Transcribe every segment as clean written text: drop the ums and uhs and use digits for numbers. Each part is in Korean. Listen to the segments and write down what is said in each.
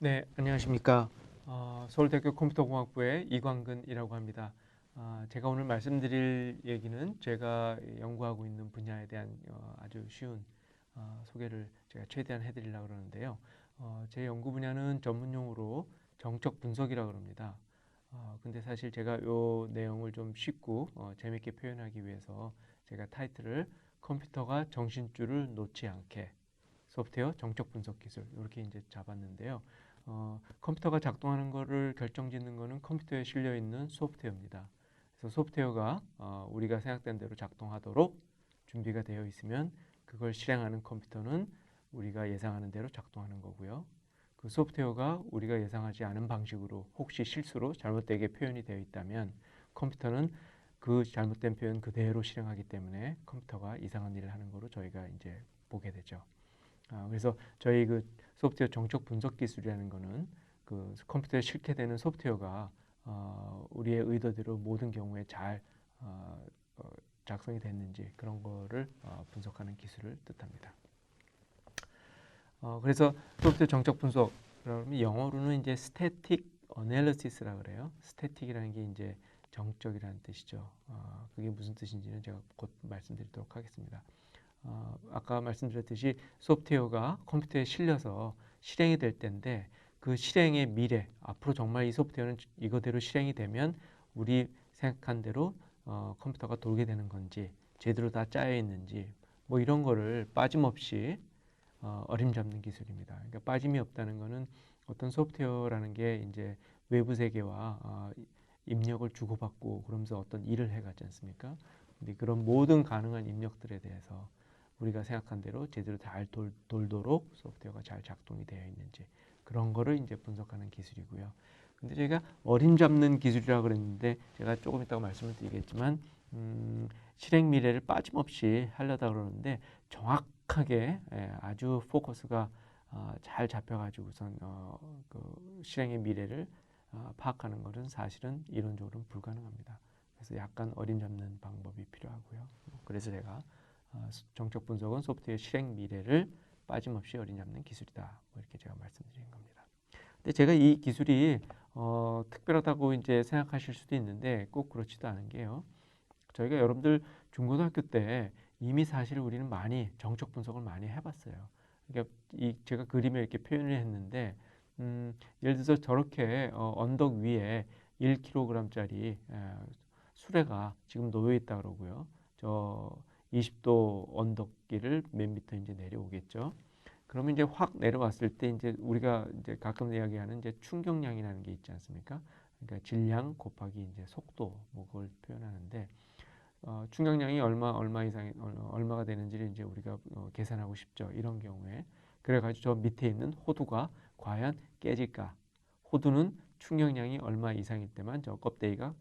네, 안녕하십니까. 서울대학교 컴퓨터공학부의 이광근이라고 합니다. 제가 오늘 말씀드릴 얘기는 제가 연구하고 있는 분야에 대한 아주 쉬운 소개를 제가 최대한 해드리려고 그러는데요. 제 연구 분야는 전문용어로 정적 분석이라고 합니다. 근데 사실 제가 이 내용을 좀 쉽고 재밌게 표현하기 위해서 제가 타이틀을 컴퓨터가 정신줄을 놓지 않게 소프트웨어 정적 분석 기술 이렇게 이제 잡았는데요. 컴퓨터가 작동하는 것을 결정짓는 것은 컴퓨터에 실려 있는 소프트웨어입니다. 그래서 소프트웨어가 우리가 생각된 대로 작동하도록 준비가 되어 있으면 그걸 실행하는 컴퓨터는 우리가 예상하는 대로 작동하는 거고요. 그 소프트웨어가 우리가 예상하지 않은 방식으로 혹시 실수로 잘못되게 표현이 되어 있다면 컴퓨터는 그 잘못된 표현 그대로 실행하기 때문에 컴퓨터가 이상한 일을 하는 거로 저희가 이제 보게 되죠. 그래서 저희 그 소프트웨어 정적 분석 기술이라는 거는 그 컴퓨터에 실게 되는 소프트웨어가 우리의 의도대로 모든 경우에 잘 작성이 됐는지 그런 거를 분석하는 기술을 뜻합니다. 그래서 소프트웨어 정적 분석 그러면 영어로는 이제 static analysis라 그래요. static이라는 게 이제 정적이라는 뜻이죠. 그게 무슨 뜻인지는 제가 곧 말씀드리도록 하겠습니다. 아까 말씀드렸듯이 소프트웨어가 컴퓨터에 실려서 실행이 될 때인데 그 실행의 미래, 앞으로 정말 이 소프트웨어는 이거대로 실행이 되면 우리 생각한 대로 컴퓨터가 돌게 되는 건지 제대로 다 짜여 있는지 뭐 이런 거를 빠짐없이 어림잡는 기술입니다. 그러니까 빠짐이 없다는 거는 어떤 소프트웨어라는 게 이제 외부 세계와 입력을 주고받고 그러면서 어떤 일을 해가지 않습니까? 근데 그런 모든 가능한 입력들에 대해서 우리가 생각한 대로 제대로 잘 돌도록 소프트웨어가 잘 작동이 되어 있는지 그런 거를 이제 분석하는 기술이고요. 근데 저희가 어림잡는 기술이라고 그랬는데 제가 조금 이따가 말씀을 드리겠지만 실행 미래를 빠짐없이 하려다 그러는데 정확하게 아주 포커스가 잘 잡혀가지고선 그 실행의 미래를 파악하는 것은 사실은 이론적으로는 불가능합니다. 그래서 약간 어림잡는 방법이 필요하고요. 그래서 제가 정적 분석은 소프트웨어 실행 미래를 빠짐없이 어림잡는 기술이다. 뭐 이렇게 제가 말씀드린 겁니다. 근데 제가 이 기술이 특별하다고 이제 생각하실 수도 있는데 꼭 그렇지도 않은 게요. 저희가 여러분들 중고등학교 때 이미 사실 우리는 많이 정적 분석을 많이 해봤어요. 그러니까 제가 그림에 이렇게 표현을 했는데 예를 들어서 저렇게 언덕 위에 1kg짜리 수레가 지금 놓여 있다 그러고요. 저 20도 언덕길을 몇 미터 이제 내려오겠죠. 그러면 이제 확 내려왔을 때 이제 우리가 이제 가끔 이야기하는 이제 충격량이라는 게 있지 않습니까? 그러니까 질량 곱하기 이제 속도 뭐 그걸 표현하는데 충격량이 얼마 이상 얼마가 되는지를 이제 우리가 계산하고 싶죠. 이런 경우에 그래가지고 저 밑에 있는 호두가 과연 깨질까? 호두는 충격량이 얼마 이상일 때만 저 껍데기가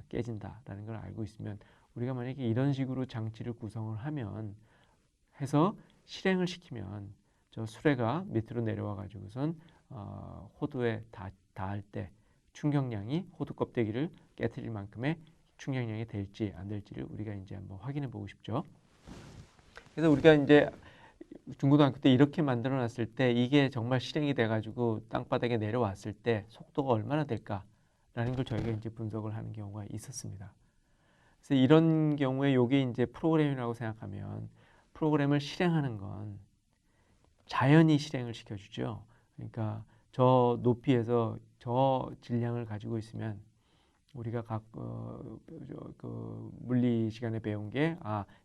깨진다라는 걸 알고 있으면 우리가 만약에 이런 식으로 장치를 구성을 하면 해서 실행을 시키면 저 수레가 밑으로 내려와 가지고선 호두에 닿을 때 충격량이 호두 껍데기를 깨뜨릴 만큼의 충격량이 될지 안 될지를 우리가 이제 한번 확인해 보고 싶죠. 그래서 우리가 이제 중고등학교 때 이렇게 만들어 놨을 때 이게 정말 실행이 돼 가지고 땅바닥에 내려왔을 때 속도가 얼마나 될까라는 걸 저희가 이제 분석을 하는 경우가 있었습니다. 그래서 이런 경우에 이게 이제 프로그램이라고 생각하면 프로그램을 실행하는 건 자연히 실행을 시켜주죠. 그러니까 저 높이에서 저 질량을 가지고 있으면 우리가 그 물리 시간에 배운 게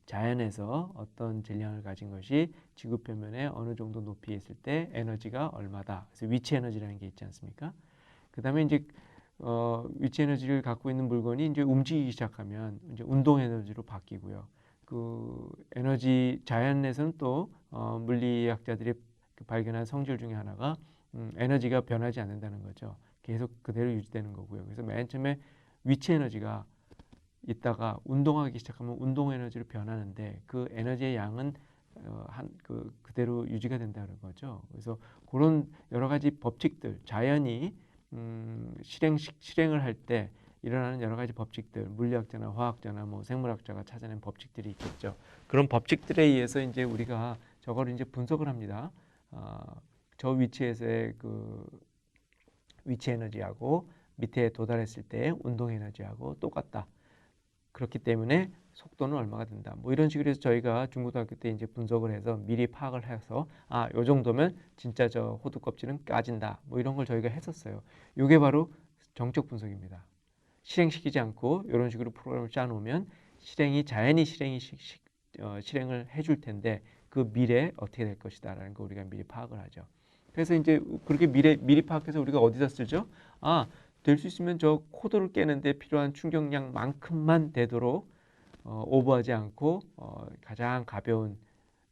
자연에서 어떤 질량을 가진 것이 지구 표면에 어느 정도 높이에 있을 때 에너지가 얼마다. 그래서 위치 에너지라는 게 있지 않습니까? 그다음에 이제 위치 에너지를 갖고 있는 물건이 이제 움직이기 시작하면 이제 운동 에너지로 바뀌고요. 그 에너지 자연에서는 또 물리학자들이 발견한 성질 중에 하나가 에너지가 변하지 않는다는 거죠. 계속 그대로 유지되는 거고요. 그래서 맨 처음에 위치 에너지가 있다가 운동하기 시작하면 운동 에너지로 변하는데 그 에너지의 양은 그대로 유지가 된다는 거죠. 그래서 그런 여러 가지 법칙들, 자연이 실행을 할 때 일어나는 여러 가지 법칙들, 물리학자나 화학자나 뭐 생물학자가 찾아낸 법칙들이 있겠죠. 그런 법칙들에 의해서 이제 우리가 저걸 이제 분석을 합니다. 저 위치에서의 그 위치 에너지하고 밑에 도달했을 때 운동 에너지하고 똑같다. 그렇기 때문에 속도는 얼마가 된다. 뭐 이런 식으로 해서 저희가 중고등학교 때 이제 분석을 해서 미리 파악을 해서 요 정도면 진짜 저 호두 껍질은 까진다. 뭐 이런 걸 저희가 했었어요. 이게 바로 정적 분석입니다. 실행시키지 않고 이런 식으로 프로그램을 짜놓으면 자연히 실행을 해줄 텐데 그 미래 어떻게 될 것이다라는 거 우리가 미리 파악을 하죠. 그래서 이제 그렇게 미리 파악해서 우리가 어디다 쓰죠? 될 수 있으면 저 코드를 깨는데 필요한 충격량만큼만 되도록 오버하지 않고 가장 가벼운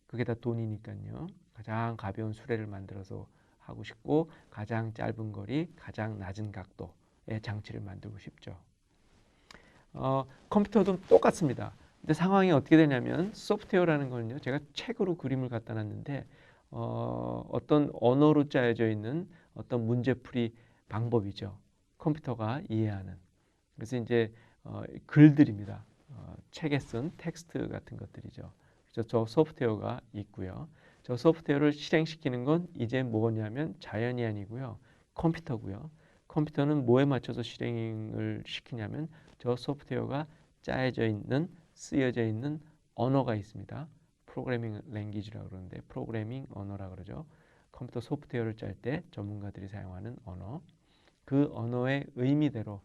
그게 다 돈이니까요. 가장 가벼운 수레를 만들어서 하고 싶고 가장 짧은 거리, 가장 낮은 각도의 장치를 만들고 싶죠. 컴퓨터도 똑같습니다. 근데 상황이 어떻게 되냐면 소프트웨어라는 거는요. 제가 책으로 그림을 갖다 놨는데 어떤 언어로 짜여져 있는 어떤 문제풀이 방법이죠. 컴퓨터가 이해하는. 그래서 이제 글들입니다. 책에 쓴 텍스트 같은 것들이죠. 그래서 저 소프트웨어가 있고요. 저 소프트웨어를 실행시키는 건 이제 뭐냐면 자연이 아니고요. 컴퓨터고요. 컴퓨터는 뭐에 맞춰서 실행을 시키냐면 저 소프트웨어가 짜여져 있는 쓰여져 있는 언어가 있습니다. 프로그래밍 랭귀지라고 그러는데 프로그래밍 언어라고 그러죠. 컴퓨터 소프트웨어를 짤 때 전문가들이 사용하는 언어. 그 언어의 의미대로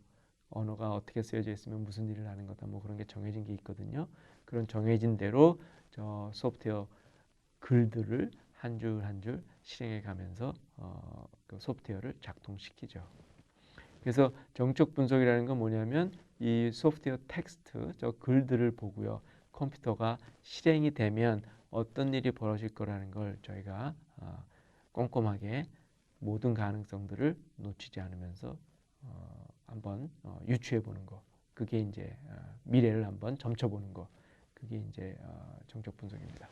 언어가 어떻게 쓰여져 있으면 무슨 일을 하는 거다 뭐 그런 게 정해진 게 있거든요. 그런 정해진 대로 저 소프트웨어 글들을 한 줄 한 줄 실행해 가면서 그 소프트웨어를 작동시키죠. 그래서 정적 분석이라는 건 뭐냐면 이 소프트웨어 텍스트, 저 글들을 보고요. 컴퓨터가 실행이 되면 어떤 일이 벌어질 거라는 걸 저희가 꼼꼼하게 모든 가능성들을 놓치지 않으면서 한번 유추해 보는 거. 그게 이제 미래를 한번 점쳐보는 거. 그게 이제 정적 분석입니다.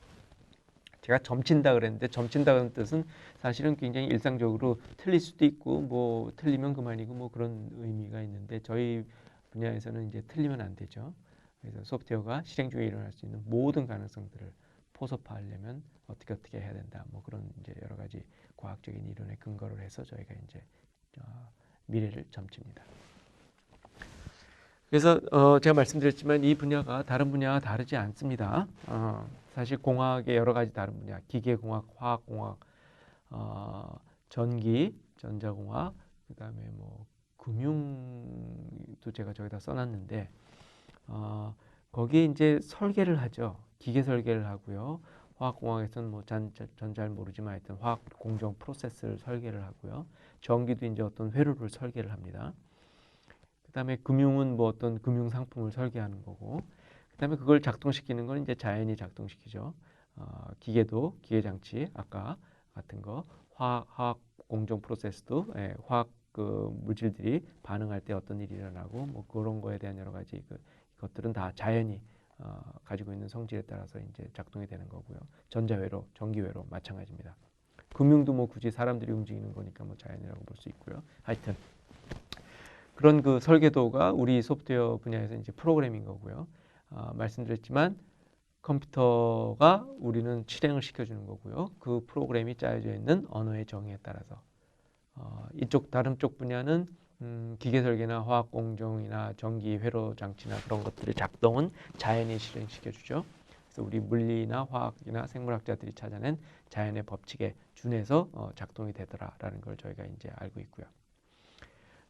제가 점친다 그랬는데 점친다는 뜻은 사실은 굉장히 일상적으로 틀릴 수도 있고 뭐 틀리면 그만이고 뭐 그런 의미가 있는데 저희 분야에서는 이제 틀리면 안 되죠. 그래서 소프트웨어가 실행 중에 일어날 수 있는 모든 가능성들을 포섭하려면 어떻게 해야 된다. 뭐 그런 이제 여러 가지 과학적인 이론에 근거를 해서 저희가 이제 미래를 점칩니다. 그래서 제가 말씀드렸지만 이 분야가 다른 분야와 다르지 않습니다. 사실 공학의 여러 가지 다른 분야, 기계공학, 화학공학, 전기, 전자공학, 그다음에 뭐 금융도 제가 저기다 써놨는데 거기에 이제 설계를 하죠. 기계 설계를 하고요. 화학공학에서는 뭐 전 잘 모르지만 하여튼 화학 공정 프로세스를 설계를 하고요. 전기도 이제 어떤 회로를 설계를 합니다. 그다음에 금융은 뭐 어떤 금융 상품을 설계하는 거고, 그다음에 그걸 작동시키는 건 이제 자연이 작동시키죠. 기계도 기계 장치 아까 같은 거, 화학 공정 프로세스도 화학 그 물질들이 반응할 때 어떤 일이 일어나고 뭐 그런 거에 대한 여러 가지 것들은 다 자연이 가지고 있는 성질에 따라서 이제 작동이 되는 거고요. 전자회로, 전기회로 마찬가지입니다. 금융도 뭐 굳이 사람들이 움직이는 거니까 뭐 자연이라고 볼 수 있고요. 하여튼. 그런 그 설계도가 우리 소프트웨어 분야에서 이제 프로그래밍 거고요. 말씀드렸지만 컴퓨터가 우리는 실행을 시켜주는 거고요. 그 프로그램이 짜여져 있는 언어의 정의에 따라서 다른 쪽 분야는 기계 설계나 화학 공정이나 전기 회로 장치나 그런 것들의 작동은 자연이 실행시켜주죠. 그래서 우리 물리나 화학이나 생물학자들이 찾아낸 자연의 법칙에 준해서 작동이 되더라라는 걸 저희가 이제 알고 있고요.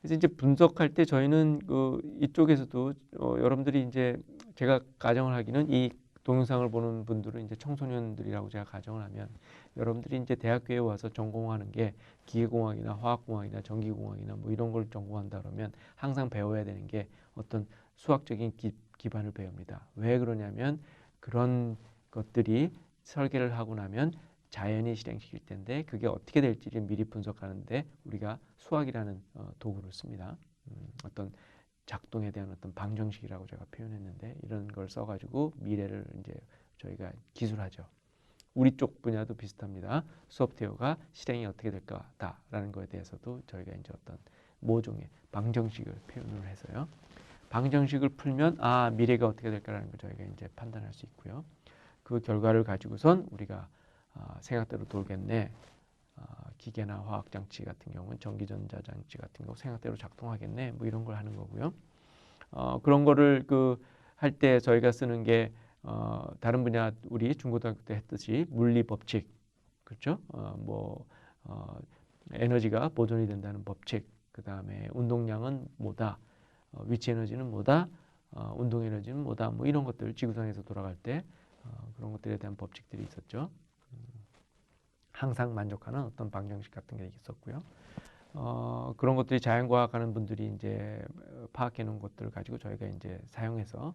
그래서 이제 분석할 때 저희는 이쪽에서도 여러분들이 이제 제가 가정을 하기는 이 동영상을 보는 분들은 이제 청소년들이라고 제가 가정을 하면 여러분들이 이제 대학교에 와서 전공하는 게 기계공학이나 화학공학이나 전기공학이나 뭐 이런 걸 전공한다 그러면 항상 배워야 되는 게 어떤 수학적인 기반을 배웁니다. 왜 그러냐면 그런 것들이 설계를 하고 나면 자연이 실행시킬 텐데 그게 어떻게 될지를 미리 분석하는데 우리가 수학이라는 도구를 씁니다. 어떤 작동에 대한 어떤 방정식이라고 제가 표현했는데 이런 걸 써가지고 미래를 이제 저희가 기술하죠. 우리 쪽 분야도 비슷합니다. 소프트웨어가 실행이 어떻게 될 거다라는 거에 대해서도 저희가 이제 어떤 모종의 방정식을 표현을 해서요. 방정식을 풀면 미래가 어떻게 될까라는 걸 저희가 이제 판단할 수 있고요. 그 결과를 가지고선 우리가 생각대로 돌겠네. 기계나 화학 장치 같은 경우는 전기전자 장치 같은 경우 생각대로 작동하겠네 뭐 이런 걸 하는 거고요. 그런 거를 할 때 저희가 쓰는 게 다른 분야 우리 중고등학교 때 했듯이 물리 법칙 그렇죠? 에너지가 보존이 된다는 법칙 그 다음에 운동량은 뭐다 위치 에너지는 뭐다 운동 에너지는 뭐다 뭐 이런 것들 지구상에서 돌아갈 때 그런 것들에 대한 법칙들이 있었죠. 항상 만족하는 어떤 방정식 같은 게 있었고요. 그런 것들이 자연과학 하는 분들이 이제 파악해 놓은 것들을 가지고 저희가 이제 사용해서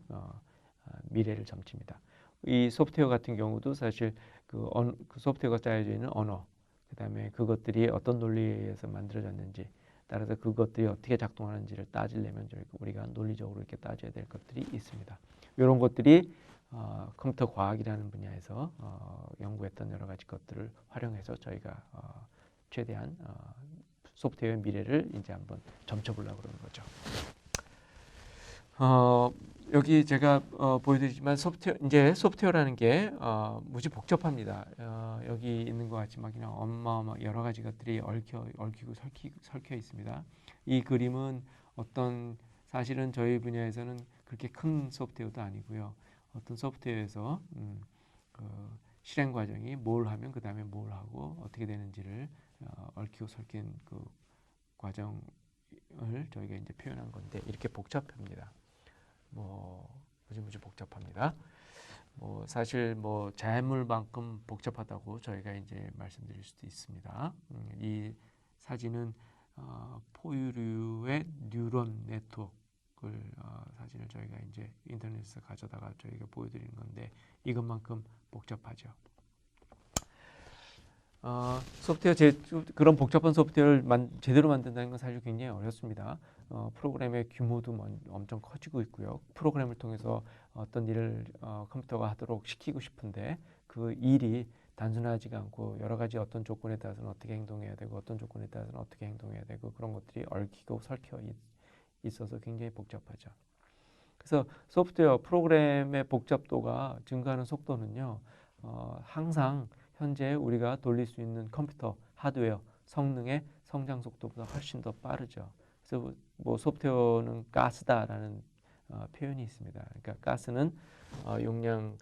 미래를 점칩니다. 이 소프트웨어 같은 경우도 사실 그 소프트웨어가 짜여져 있는 언어, 그 다음에 그것들이 어떤 논리에 의해서 만들어졌는지, 따라서 그것들이 어떻게 작동하는지를 따지려면 우리가 논리적으로 이렇게 따져야 될 것들이 있습니다. 이런 것들이 컴퓨터 과학이라는 분야에서 연구했던 여러 가지 것들을 활용해서 저희가 최대한 소프트웨어의 미래를 이제 한번 점쳐보려고 그러는 거죠. 여기 제가 보여드리지만 소프트웨어라는 게 무지 복잡합니다. 여기 있는 것 같지만 그냥 어마어마 여러 가지 것들이 얽히고 설켜 있습니다. 이 그림은 사실은 저희 분야에서는 그렇게 큰 소프트웨어도 아니고요. 어떤 소프트웨어에서 실행 과정이 뭘 하면 그 다음에 뭘 하고 어떻게 되는지를 얽히고 설킨 그 과정을 저희가 이제 표현한 건데 이렇게 복잡합니다. 무지 복잡합니다. 사실 자연물만큼 복잡하다고 저희가 이제 말씀드릴 수도 있습니다. 이 사진은 포유류의 뉴런 네트워크를 사진을 저희가 이제 인터넷에서 가져다가 저희가 보여드리는 건데 이것만큼 복잡하죠. 그런 복잡한 소프트웨어를 제대로 만든다는 건 사실 굉장히 어렵습니다. 프로그램의 규모도 엄청 커지고 있고요. 프로그램을 통해서 어떤 일을 컴퓨터가 하도록 시키고 싶은데 그 일이 단순하지가 않고 여러 가지 어떤 조건에 따라서는 어떻게 행동해야 되고 어떤 조건에 따라서는 어떻게 행동해야 되고 그런 것들이 얽히고 설켜 있어서 굉장히 복잡하죠. 그래서 소프트웨어 프로그램의 복잡도가 증가하는 속도는요. 항상 현재 우리가 돌릴 수 있는 컴퓨터 하드웨어 성능의 성장 속도보다 훨씬 더 빠르죠. 그래서 소프트웨어는 가스다라는 표현이 있습니다. 그러니까 가스는 용량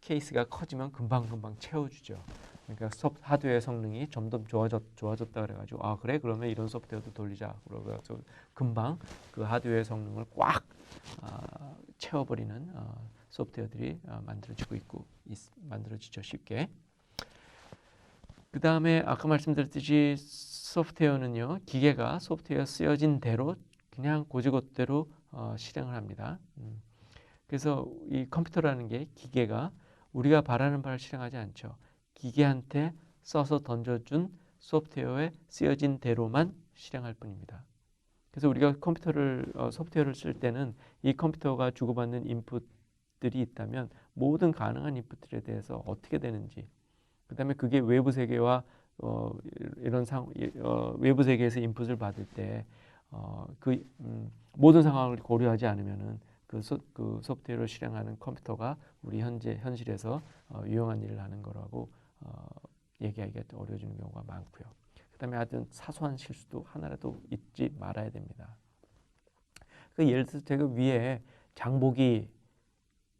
케이스가 커지면 금방 채워주죠. 그러니까 하드웨어 성능이 점점 좋아졌다 그래가지고 그래 그러면 이런 소프트웨어도 돌리자 그러고서 금방 그 하드웨어 성능을 꽉 채워버리는 소프트웨어들이 만들어지죠 쉽게. 그 다음에 아까 말씀드렸듯이 소프트웨어는요 기계가 소프트웨어 쓰여진 대로 그냥 고지고대로 실행을 합니다. 그래서 이 컴퓨터라는 게 기계가 우리가 바라는 바를 실행하지 않죠. 기계한테 써서 던져준 소프트웨어에 쓰여진 대로만 실행할 뿐입니다. 그래서 우리가 소프트웨어를 쓸 때는 이 컴퓨터가 주고받는 인풋들이 있다면 모든 가능한 인풋들에 대해서 어떻게 되는지 그 다음에 그게 외부 세계와 외부 세계에서 인풋을 받을 때 모든 상황을 고려하지 않으면은 그 소프트웨어를 실행하는 컴퓨터가 우리 현실에서 유용한 일을 하는 거라고 얘기하기가 어려워지는 경우가 많고요. 그 다음에 하여튼 사소한 실수도 하나라도 잊지 말아야 됩니다. 예를 들어서 제가 위에 장보기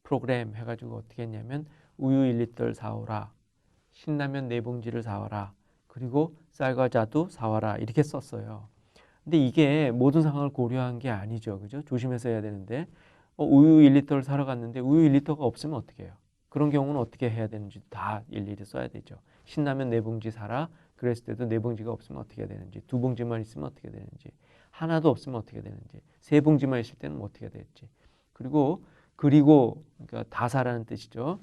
프로그램 해가지고 어떻게 했냐면 우유 1리터를 사오라. 신라면 4봉지를 사와라. 그리고 쌀과 자두 사와라. 이렇게 썼어요. 근데 이게 모든 상황을 고려한 게 아니죠. 그죠? 조심해서 해야 되는데 우유 1리터를 사러 갔는데 우유 1리터가 없으면 어떻게 해요? 그런 경우는 어떻게 해야 되는지 다 일일이 써야 되죠. 신라면 4봉지 사라. 그랬을 때도 4봉지가 없으면 어떻게 해야 되는지 2봉지만 있으면 어떻게 되는지 하나도 없으면 어떻게 되는지 3봉지만 있을 때는 어떻게 될지 그리고 그러니까 다 사라는 뜻이죠.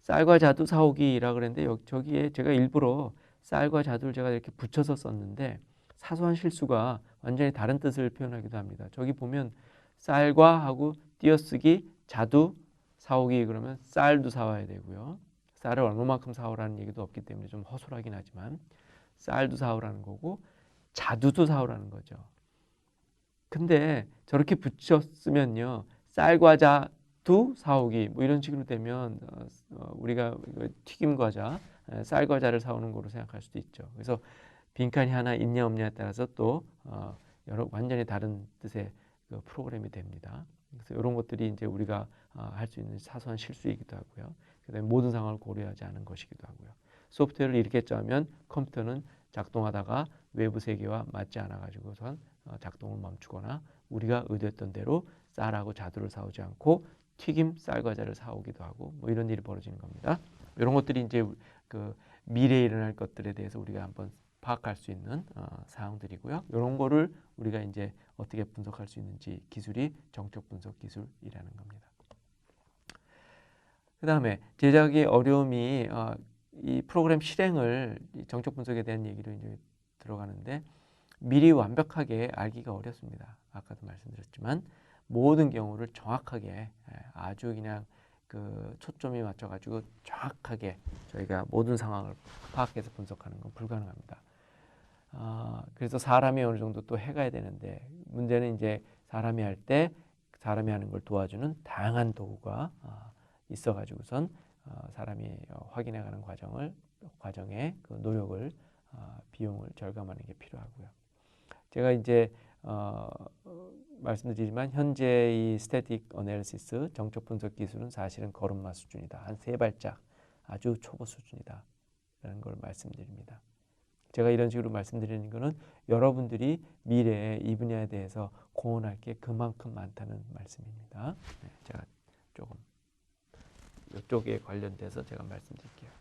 쌀과 자두 사오기라 그랬는데 저기에 제가 일부러 쌀과 자두를 제가 이렇게 붙여서 썼는데 사소한 실수가 완전히 다른 뜻을 표현하기도 합니다. 저기 보면 쌀과 하고 띄어쓰기 자두 사오기 그러면 쌀도 사와야 되고요. 쌀을 얼마만큼 사오라는 얘기도 없기 때문에 좀 허술하긴 하지만 쌀도 사오라는 거고 자두도 사오라는 거죠. 근데 저렇게 붙였으면요. 쌀과 자두 사오기 뭐 이런 식으로 되면 우리가 튀김 과자 쌀과자를 사오는 거로 생각할 수도 있죠. 그래서 빈칸이 하나 있냐 없냐에 따라서 또 여러 완전히 다른 뜻의 그 프로그램이 됩니다. 그래서 이런 것들이 이제 우리가 할 수 있는 사소한 실수이기도 하고요. 그다음에 모든 상황을 고려하지 않은 것이기도 하고요. 소프트웨어를 이렇게 짜면 컴퓨터는 작동하다가 외부 세계와 맞지 않아 가지고선 작동을 멈추거나 우리가 의도했던 대로 쌀하고 자두를 사오지 않고 튀김 쌀과자를 사오기도 하고 뭐 이런 일이 벌어지는 겁니다. 이런 것들이 이제 그 미래에 일어날 것들에 대해서 우리가 한번 파악할 수 있는 사항들이고요. 이런 거를 우리가 이제 어떻게 분석할 수 있는지 기술이 정적 분석 기술이라는 겁니다. 그 다음에 제작의 어려움이 이 프로그램 실행을 정적 분석에 대한 얘기로 이제 들어가는데 미리 완벽하게 알기가 어렵습니다. 아까도 말씀드렸지만 모든 경우를 정확하게 아주 그냥 그 초점이 맞춰가지고 정확하게 저희가 모든 상황을 파악해서 분석하는 건 불가능합니다. 그래서 사람이 어느 정도 또 해가야 되는데 문제는 이제 사람이 할 때 사람이 하는 걸 도와주는 다양한 도구가 있어가지고선 사람이 확인해가는 과정에 그 노력을 비용을 절감하는 게 필요하고요. 제가 이제 말씀드리지만 현재 이 스태틱 어널리시스 정적 분석 기술은 사실은 걸음마 수준이다. 한 3발짝 아주 초보 수준이다. 라는 걸 말씀드립니다. 제가 이런 식으로 말씀드리는 것은 여러분들이 미래에 이 분야에 대해서 공헌할 게 그만큼 많다는 말씀입니다. 네, 제가 조금 이쪽에 관련돼서 제가 말씀드릴게요.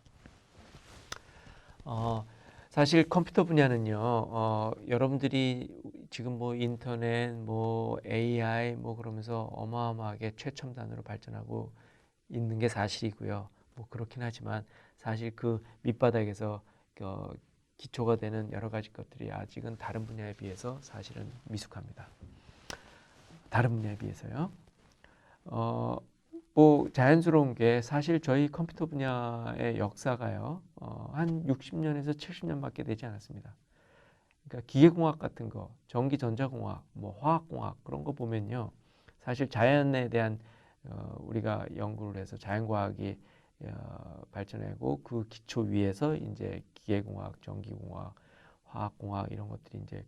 사실 컴퓨터 분야는요, 여러분들이 지금 뭐 인터넷, 뭐 AI, 뭐 그러면서 어마어마하게 최첨단으로 발전하고 있는 게 사실이고요. 뭐 그렇긴 하지만 사실 그 밑바닥에서 기초가 되는 여러 가지 것들이 아직은 다른 분야에 비해서 사실은 미숙합니다. 다른 분야에 비해서요. 뭐 자연스러운 게 사실 저희 컴퓨터 분야의 역사가요. 한 60년에서 70년밖에 되지 않았습니다. 그러니까 기계공학 같은 거, 전기전자공학, 뭐 화학공학 그런 거 보면요. 사실 자연에 대한 우리가 연구를 해서 자연과학이 발전하고 그 기초 위에서 이제 기계공학, 전기공학, 화학공학 이런 것들이 이제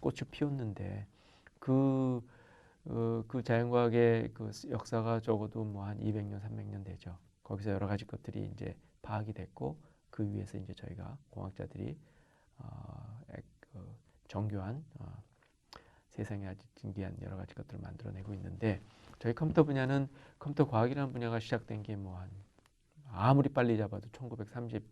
꽃을 피웠는데 그 자연과학의 그 역사가 적어도 뭐 한 200년, 300년 되죠. 거기서 여러 가지 것들이 이제 파악이 됐고 그 위에서 이제 저희가 공학자들이 정교한 세상에 아주 진귀한 여러 가지 것들을 만들어내고 있는데 저희 컴퓨터 분야는 컴퓨터 과학이라는 분야가 시작된 게 뭐 한 아무리 빨리 잡아도 1935년,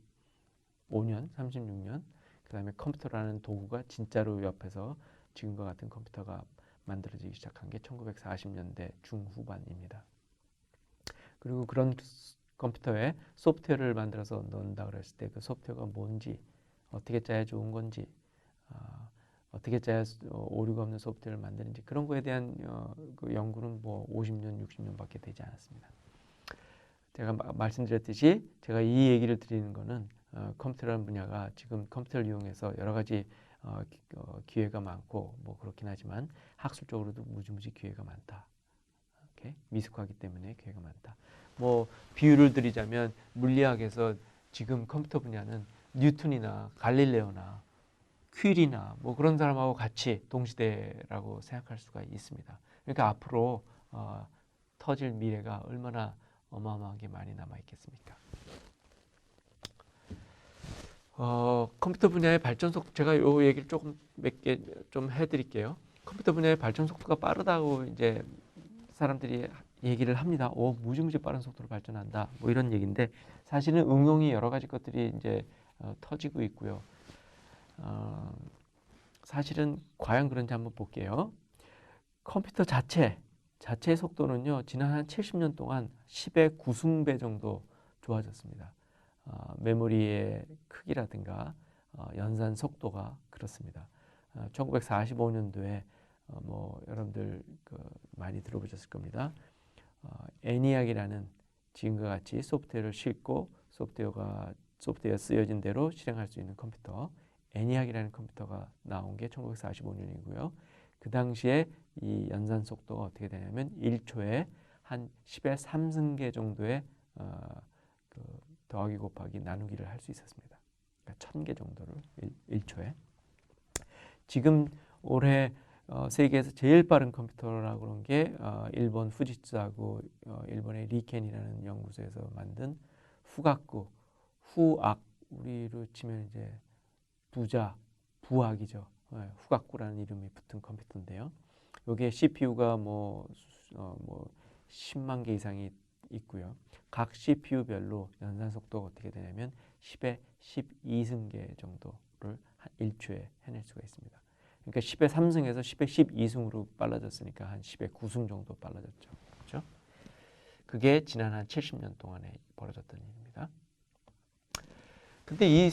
36년 그다음에 컴퓨터라는 도구가 진짜로 옆에서 지금과 같은 컴퓨터가 만들어지기 시작한 게 1940년대 중후반입니다. 그리고 그런 컴퓨터에 소프트웨어를 만들어서 넣는다 그랬을 때 그 소프트웨어가 뭔지 어떻게 짜야 좋은 건지 어떻게 짜야 오류가 없는 소프트웨어를 만드는지 그런 거에 대한 그 연구는 뭐 50년, 60년밖에 되지 않았습니다. 제가 말씀드렸듯이 제가 이 얘기를 드리는 거는 컴퓨터라는 분야가 지금 컴퓨터를 이용해서 여러 가지 기회가 많고 뭐 그렇긴 하지만 학술적으로도 무지무지 기회가 많다. 이렇게 미숙하기 때문에 기회가 많다. 뭐 비유를 드리자면 물리학에서 지금 컴퓨터 분야는 뉴턴이나 갈릴레오나 퀴리나 뭐 그런 사람하고 같이 동시대라고 생각할 수가 있습니다. 그러니까 앞으로 터질 미래가 얼마나 어마어마하게 많이 남아 있겠습니까? 컴퓨터 분야의 발전 속도 제가 요 얘기를 조금 몇 개 좀 해드릴게요. 컴퓨터 분야의 발전 속도가 빠르다고 이제 사람들이 얘기를 합니다. 무지무지 빠른 속도로 발전한다. 뭐 이런 얘기인데 사실은 응용이 여러 가지 것들이 이제 터지고 있고요. 사실은 과연 그런지 한번 볼게요. 컴퓨터 자체의 속도는요. 지난 한 70년 동안 10의 9승배 정도 좋아졌습니다. 메모리의 크기라든가 연산 속도가 그렇습니다. 1945년도에 뭐 여러분들 많이 들어보셨을 겁니다. 애니악이라는 지금과 같이 소프트웨어를 싣고 소프트웨어 쓰여진 대로 실행할 수 있는 컴퓨터 애니악이라는 컴퓨터가 나온 게 1945년이고요. 그 당시에 이 연산 속도가 어떻게 되냐면 1초에 한 10의 3승계 정도의 더하기 곱하기 나누기를 할 수 있었습니다. 그러니까 1000개 정도를 1초에. 지금 올해 세계에서 제일 빠른 컴퓨터라고 그런 게 일본 후지츠하고 일본의 리켄이라는 연구소에서 만든 후각구, 후악, 우리로 치면 이제 부학이죠. 후각구라는 이름이 붙은 컴퓨터인데요. 여기에 CPU가 뭐 10만 개 이상이 있고요. 각 CPU별로 연산 속도가 어떻게 되냐면 10의 12승계 정도를 한 1초에 해낼 수가 있습니다. 그러니까 10의 3승에서 10의 12승으로 빨라졌으니까 한 10의 9승 정도 빨라졌죠. 그렇죠? 그게 지난 한 70년 동안에 벌어졌던 일입니다. 근데 이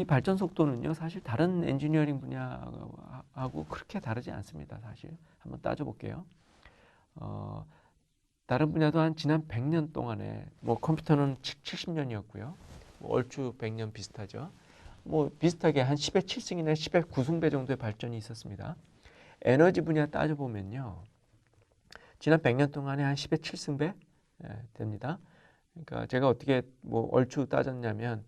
발전 속도는요, 사실 다른 엔지니어링 분야하고 그렇게 다르지 않습니다. 사실 한번 따져볼게요. 다른 분야도 한 지난 100년 동안에 뭐 컴퓨터는 70년이었고요. 뭐 얼추 100년 비슷하죠. 뭐 비슷하게 한 10의 7승이나 10의 9승배 정도의 발전이 있었습니다. 에너지 분야 따져보면요. 지난 100년 동안에 한 10의 7승배 됩니다. 그러니까 제가 어떻게 뭐 얼추 따졌냐면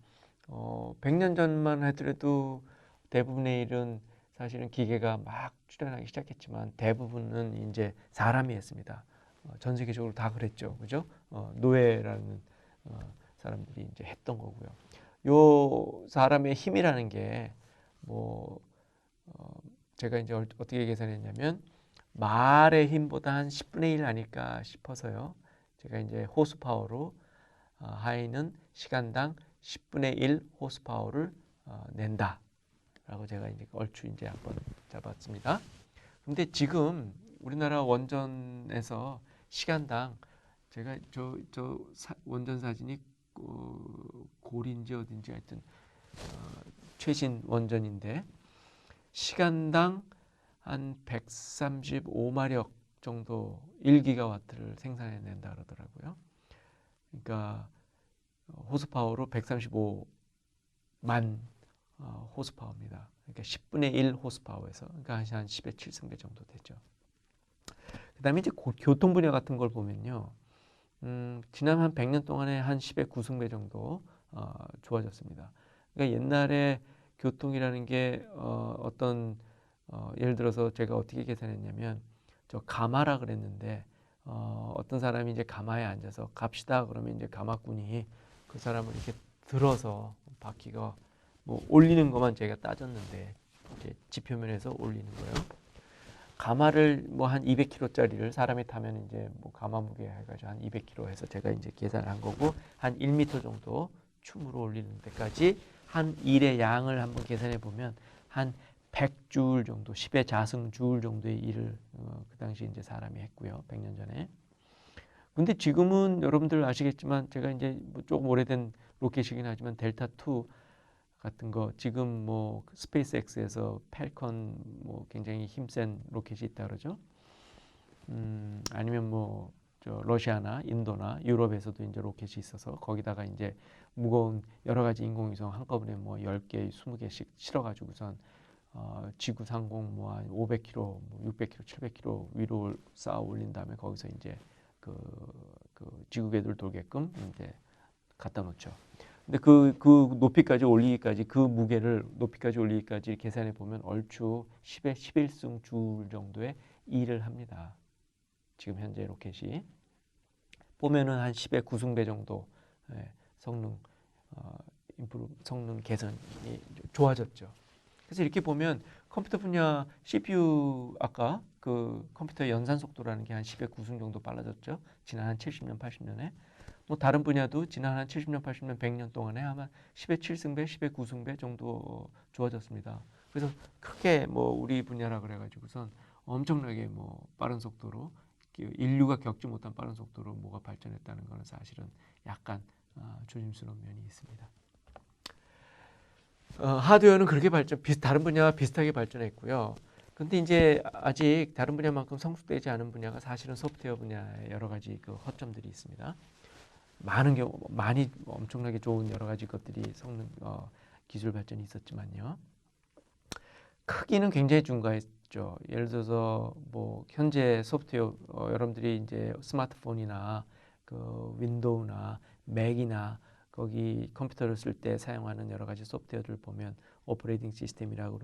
100년 전만 하더라도 대부분의 일은 사실은 기계가 막 출현하기 시작했지만 대부분은 이제 사람이 했습니다. 전 세계적으로 다 그랬죠. 그죠? 노예라는 사람들이 이제 했던 거고요. 요 사람의 힘이라는 게 뭐 제가 이제 어떻게 계산했냐면 말의 힘보다 한 10분의 1 아닐까 싶어서요. 제가 이제 호스파워로 하이는 시간당 10분의 1 호스파워를 낸다라고 제가 이제 얼추 이제 한번 잡았습니다. 근데 지금 우리나라 원전에서 시간당 제가 저 원전 사진이 고리인지 어딘지 하여튼 최신 원전인데 시간당 한 135마력 정도 1기가와트를 생산해낸다 그러더라고요. 그러니까 호스파워로 135만 호스파워입니다. 그러니까 10분의 1 호스파워에서 그러니까 한 10의 7승배 정도 되죠. 그 다음에 이제 교통 분야 같은 걸 보면요. 지난 한 100년 동안에 한 10의 9승배 정도 좋아졌습니다. 그러니까 옛날에 교통이라는 게 예를 들어서 제가 어떻게 계산했냐면 저 가마라 그랬는데 어떤 사람이 이제 가마에 앉아서 갑시다 그러면 이제 가마꾼이 그 사람을 이렇게 들어서 바퀴가 뭐 올리는 것만 제가 따졌는데 이제 지표면에서 올리는 거예요. 가마를 뭐 한 200kg짜리를 사람이 타면 이제 뭐 가마 무게 해가지고 한 200kg 해서 제가 이제 계산을 한 거고 한 1m 정도 춤으로 올리는 데까지 한 일의 양을 한번 계산해 보면 한 100줄 정도, 10의 자승 줄 정도의 일을 그 당시 이제 사람이 했고요. 100년 전에. 근데 지금은 여러분들 아시겠지만 제가 이제 뭐 조금 오래된 로켓이긴 하지만 델타 2 같은 거 지금 뭐 스페이스X에서 펠컨 뭐 굉장히 힘센 로켓이 있다 그러죠. 아니면 뭐 저 러시아나 인도나 유럽에서도 이제 로켓이 있어서 거기다가 이제 무거운 여러 가지 인공위성 한꺼번에 뭐 10개, 20개씩 실어 가지고선 지구 상공 뭐 한 500km, 뭐 600km, 700km 위로 쌓아 올린 다음에 거기서 이제 그 지구 궤도를 돌게끔 이제 갖다 놓죠. 근데 그 높이까지 올리기까지 그 무게를 높이까지 올리기까지 계산해 보면 얼추 10의 11승 줄 정도의 일을 합니다. 지금 현재 로켓이 보면은 한 10의 9승배 정도 성능 성능 개선이 좋아졌죠. 그래서 이렇게 보면 컴퓨터 분야 CPU 아까 그 컴퓨터 연산 속도라는 게 한 10의 9승 정도 빨라졌죠. 지난 한 70년, 80년에. 뭐 다른 분야도 지난 한 70년, 80년, 100년 동안에 아마 10의 7승배, 10의 9승배 정도 좋아졌습니다. 그래서 크게 뭐 우리 분야라 그래가지고선 엄청나게 뭐 빠른 속도로 인류가 겪지 못한 빠른 속도로 뭐가 발전했다는 것은 사실은 약간 조심스러운 면이 있습니다. 하드웨어는 그렇게 다른 분야와 비슷하게 발전했고요. 근데 이제 아직 다른 분야만큼 성숙되지 않은 분야가 사실은 소프트웨어 분야에 여러 가지 그 허점들이 있습니다. 많이 엄청나게 좋은 여러 가지 것들이 성능 기술 발전이 있었지만요. 크기는 굉장히 중과했죠. 예를 들어서 뭐 현재 소프트웨어 여러분들이 이제 스마트폰이나 그 윈도우나 맥이나 그 거기 컴퓨터를 쓸 때 사용하는 여러 가지 소프트웨어를 보면 오퍼레이팅 시스템이라고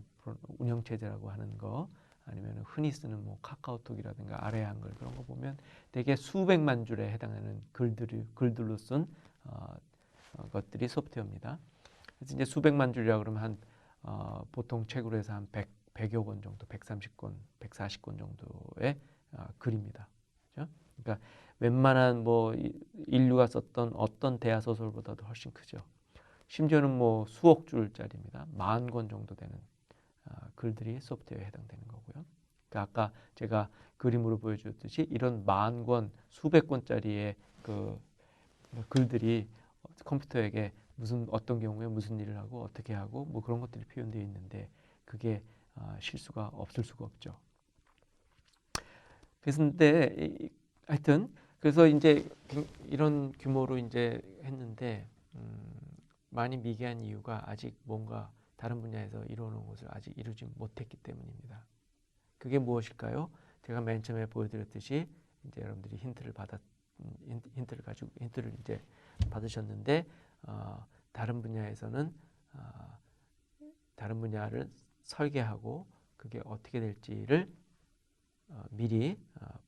운영체제라고 하는 거 아니면 흔히 쓰는 뭐 카카오톡이라든가 아래 한글 그런 거 보면 되게 수백만 줄에 해당하는 글들로 쓴 것들이 소프트웨어입니다. 그래서 이제 수백만 줄이라 그러면 보통 책으로 해서 한 100여 권 정도, 130권, 140권 정도의 글입니다. 그렇죠? 그러니까 웬만한 뭐 인류가 썼던 어떤 대하 소설보다도 훨씬 크죠. 심지어는 뭐 수억 줄짜리입니다. 10,000권 정도 되는 글들이 소프트웨어에 해당되는 거고요. 그러니까 아까 제가 그림으로 보여줬듯이 이런 10,000권, 수백 권짜리의 그 글들이 컴퓨터에게 어떤 경우에 무슨 일을 하고 어떻게 하고 뭐 그런 것들이 표현되어 있는데 그게 실수가 없을 수가 없죠. 그런데 하여튼 그래서 이제 이런 규모로 이제 했는데 많이 미개한 이유가 아직 뭔가 다른 분야에서 이루어놓은 것을 아직 이루지 못했기 때문입니다. 그게 무엇일까요? 제가 맨 처음에 보여드렸듯이 이제 여러분들이 힌트를 이제 받으셨는데 다른 분야에서는 다른 분야를 설계하고 그게 어떻게 될지를 미리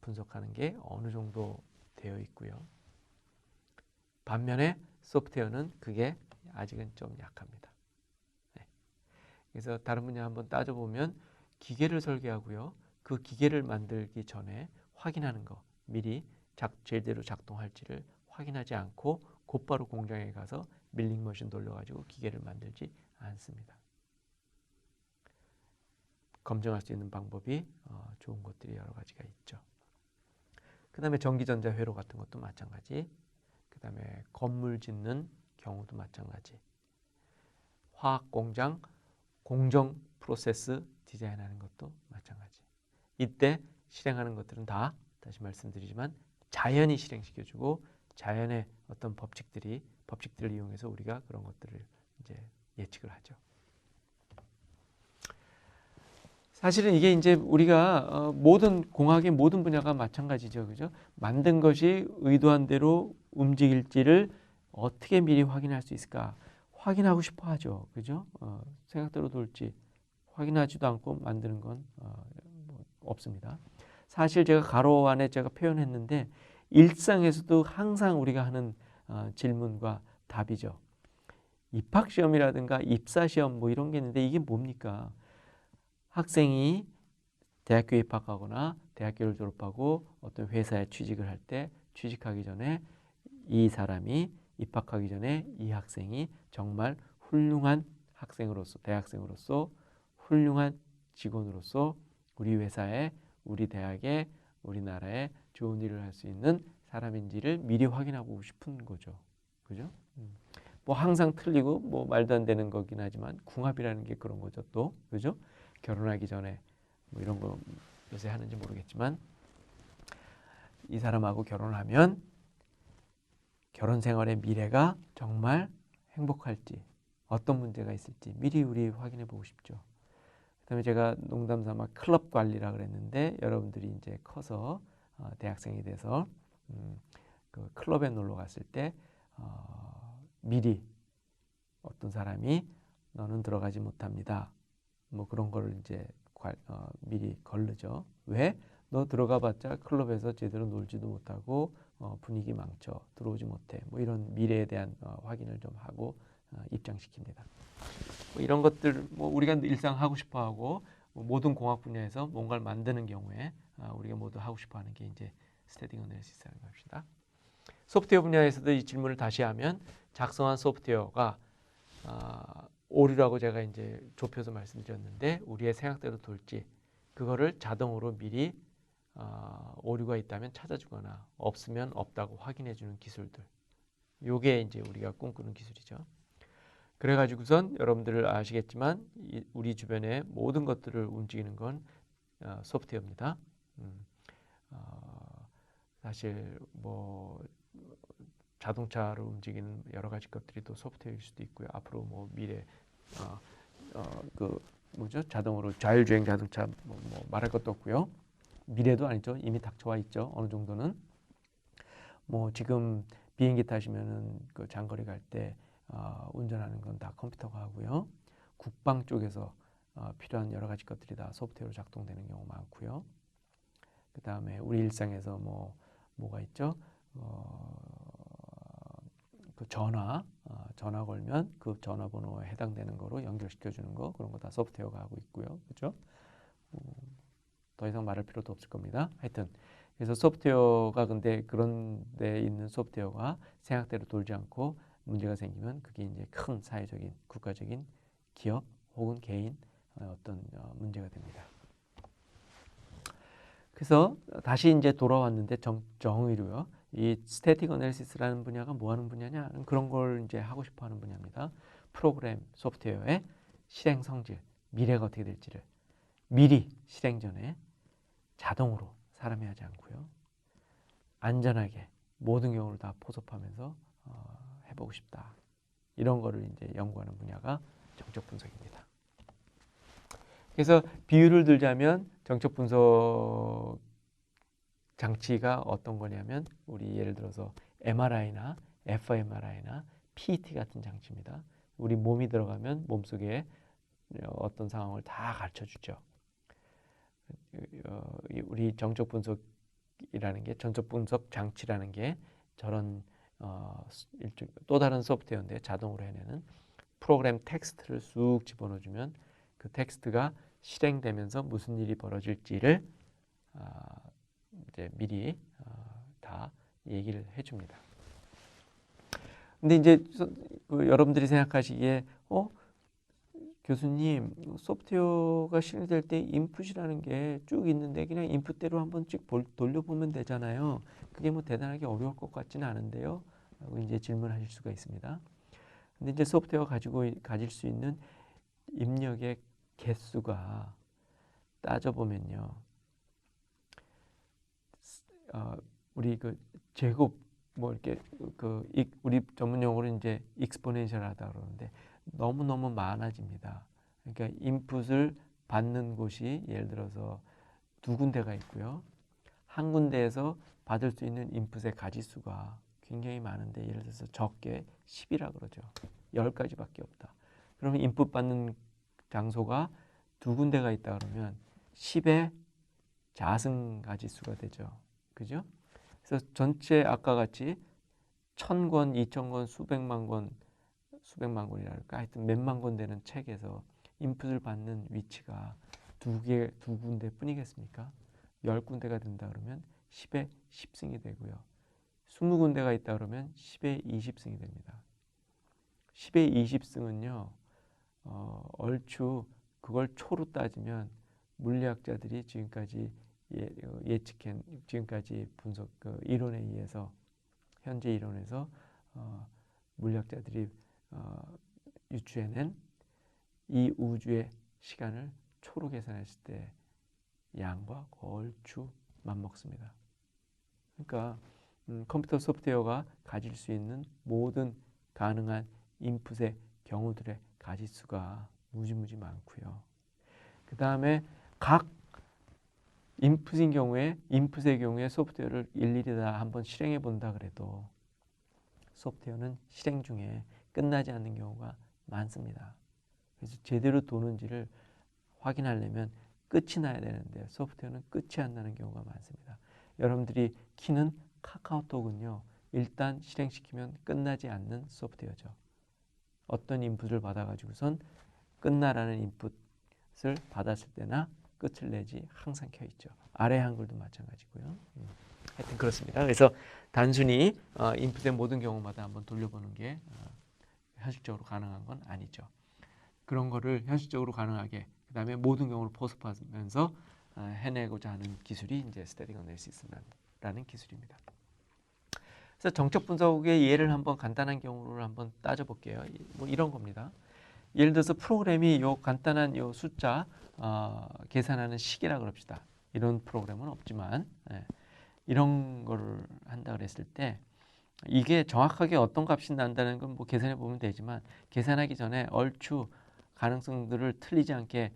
분석하는 게 어느 정도 되어 있고요. 반면에 소프트웨어는 그게 아직은 좀 약합니다. 네. 그래서 다른 분야 한번 따져보면 기계를 설계하고요. 그 기계를 만들기 전에 확인하는 거 미리 제대로 작동할지를 확인하지 않고 곧바로 공장에 가서 밀링 머신 돌려가지고 기계를 만들지 않습니다. 검증할 수 있는 방법이 좋은 것들이 여러 가지가 있죠. 그 다음에 전기전자 회로 같은 것도 마찬가지. 그 다음에 건물 짓는 경우도 마찬가지. 화학공장 공정 프로세스 디자인하는 것도 마찬가지. 이때 실행하는 것들은 다 다시 말씀드리지만 자연이 실행시켜주고 자연의 어떤 법칙들을 이용해서 우리가 그런 것들을 이제 예측을 하죠. 사실은 이게 이제 우리가 모든 공학의 모든 분야가 마찬가지죠, 그죠? 만든 것이 의도한 대로 움직일지를 어떻게 미리 확인할 수 있을까? 확인하고 싶어 하죠, 그죠? 생각대로 돌지 확인하지도 않고 만드는 건 뭐 없습니다. 사실 제가 가로 안에 제가 표현했는데 일상에서도 항상 우리가 하는 질문과 답이죠. 입학시험이라든가 입사시험 뭐 이런 게 있는데 이게 뭡니까? 학생이 대학교에 입학하거나 대학교를 졸업하고 어떤 회사에 취직을 할 때 취직하기 전에 이 사람이 입학하기 전에 이 학생이 정말 훌륭한 학생으로서 대학생으로서 훌륭한 직원으로서 우리 회사에 우리 대학에 우리나라에 좋은 일을 할 수 있는 사람인지를 미리 확인하고 싶은 거죠. 그죠? 뭐 항상 틀리고 뭐 말도 안 되는 거긴 하지만 궁합이라는 게 그런 거죠. 또 그죠? 결혼하기 전에 뭐 이런 거 요새 하는지 모르겠지만 이 사람하고 결혼하면 결혼 생활의 미래가 정말 행복할지 어떤 문제가 있을지 미리 우리 확인해 보고 싶죠. 그다음에 제가 농담 삼아 클럽 관리라 그랬는데 여러분들이 이제 커서 대학생이 돼서 그 클럽에 놀러 갔을 때 미리 어떤 사람이 너는 들어가지 못합니다. 뭐 그런 거를 이제 미리 걸르죠. 왜? 너 들어가봤자 클럽에서 제대로 놀지도 못하고 분위기 망쳐 들어오지 못해. 뭐 이런 미래에 대한 확인을 좀 하고 입장시킵니다. 뭐 이런 것들 뭐 우리가 일상 하고 싶어하고 모든 공학 분야에서 뭔가를 만드는 경우에 우리가 모두 하고 싶어하는 게 이제 스태틱 어널리시스라는 겁니다. 소프트웨어 분야에서도 이 질문을 다시 하면 작성한 소프트웨어가 오류라고 제가 이제 좁혀서 말씀드렸는데 우리의 생각대로 돌지 그거를 자동으로 미리 오류가 있다면 찾아주거나 없으면 없다고 확인해주는 기술들. 요게 이제 우리가 꿈꾸는 기술이죠. 그래가지고선 여러분들 아시겠지만 우리 주변의 모든 것들을 움직이는 건 소프트웨어입니다. 사실 뭐 자동차를 움직이는 여러 가지 것들이 또 소프트웨어일 수도 있고요. 앞으로 뭐 미래 그 뭐죠? 자동으로 자율주행 자동차 뭐 말할 것도 없고요. 미래도 아니죠. 이미 닥쳐와 있죠. 어느 정도는 뭐 지금 비행기 타시면은 그 장거리 갈 때 운전하는 건 다 컴퓨터가 하고요. 국방 쪽에서 필요한 여러 가지 것들이 다 소프트웨어로 작동되는 경우 많고요. 그 다음에 우리 일상에서 뭐가 있죠? 그 전화 걸면 그 전화번호에 해당되는 거로 연결시켜 주는 거, 그런 거 다 소프트웨어가 하고 있고요. 그렇죠? 더 이상 말할 필요도 없을 겁니다. 하여튼 그래서 소프트웨어가, 근데 그런 데 있는 소프트웨어가 생각대로 돌지 않고 문제가 생기면 그게 이제 큰 사회적인, 국가적인, 기업 혹은 개인 어떤 문제가 됩니다. 그래서 다시 이제 돌아왔는데 정의로요. 이 스태틱 어널리시스라는 분야가 뭐 하는 분야냐? 그런 걸 이제 하고 싶어 하는 분야입니다. 프로그램 소프트웨어의 실행 성질, 미래가 어떻게 될지를 미리 실행 전에 자동으로, 사람이 하지 않고요. 안전하게 모든 경우를 다 포섭하면서 해보고 싶다. 이런 거를 이제 연구하는 분야가 정적 분석입니다. 그래서 비유를 들자면 정적 분석 장치가 어떤 거냐면 우리 예를 들어서 MRI나 fMRI나 PET 같은 장치입니다. 우리 몸이 들어가면 몸속에 어떤 상황을 다 가르쳐 주죠. 우리 정적 분석이라는 게, 정적 분석 장치라는 게 저런 또 다른 소프트웨어인데 자동으로 해내는 프로그램 텍스트를 쑥 집어넣어주면 그 텍스트가 실행되면서 무슨 일이 벌어질지를 이제 미리 다 얘기를 해줍니다. 근데 이제 여러분들이 생각하시기에 교수님, 소프트웨어가 실행될 때 인풋이라는 게 쭉 있는데 그냥 인풋대로 한번 쭉 돌려보면 되잖아요. 그게 뭐 대단하게 어려울 것 같지는 않은데요. 라고 이제 질문하실 수가 있습니다. 근데 이제 소프트웨어가 가질 수 있는 입력의 개수가 따져보면요. 우리 그 제곱 뭐 이렇게 우리 전문 용어로 이제 익스포넨셜하다 그러는데 너무너무 많아집니다. 그러니까 인풋을 받는 곳이 예를 들어서 두 군데가 있고요. 한 군데에서 받을 수 있는 인풋의 가지수가 굉장히 많은데 예를 들어서 적게 10이라 그러죠. 10가지밖에 없다. 그러면 인풋 받는 장소가 두 군데가 있다 그러면 10의 자승 가지수가 되죠. 그죠? 그래서 전체 아까 같이 1000권, 2000권, 수백만 권이랄까 하여튼 몇만 권 되는 책에서 인풋을 받는 위치가 두 군데 뿐이겠습니까? 10군데가 된다 그러면 10의 10승이 되고요. 20군데가 있다 그러면 10의 20승이 됩니다. 10의 20승은요. 얼추 그걸 초로 따지면 물리학자들이 지금까지 예측한, 지금까지 분석 이론에 의해서, 현재 이론에서 물리학자들이 유추해낸 이 우주의 시간을 초로 계산했을 때 양과 얼추 맞먹습니다. 그러니까 컴퓨터 소프트웨어가 가질 수 있는 모든 가능한 인풋의 경우들의 가지수가 무지무지 많고요. 그 다음에 각 인풋의 경우에 소프트웨어를 일일이 다 한번 실행해 본다 그래도 소프트웨어는 실행 중에 끝나지 않는 경우가 많습니다. 그래서 제대로 도는지를 확인하려면 끝이 나야 되는데 소프트웨어는 끝이 안 나는 경우가 많습니다. 여러분들이 키는 카카오톡은요. 일단 실행시키면 끝나지 않는 소프트웨어죠. 어떤 인풋을 받아가지고선 끝나라는 인풋을 받았을 때나 끝을 내지 항상 켜있죠. 아래 한글도 마찬가지고요. 하여튼 그렇습니다. 그래서 단순히 인풋의 모든 경우마다 한번 돌려보는 게 현실적으로 가능한 건 아니죠. 그런 거를 현실적으로 가능하게 그 다음에 모든 경우를 포섭하면서 해내고자 하는 기술이 이제 스태틱 어널리시스라는 기술입니다. 그래서 정적 분석의 예를 한번 간단한 경우를 한번 따져볼게요. 뭐 이런 겁니다. 예를 들어서 프로그램이 요 간단한 요 숫자 계산하는 식이라 그럽시다. 이런 프로그램은 없지만 이런 거를 한다 그랬을 때 이게 정확하게 어떤 값이 난다는 건 뭐 계산해 보면 되지만 계산하기 전에 얼추 가능성들을 틀리지 않게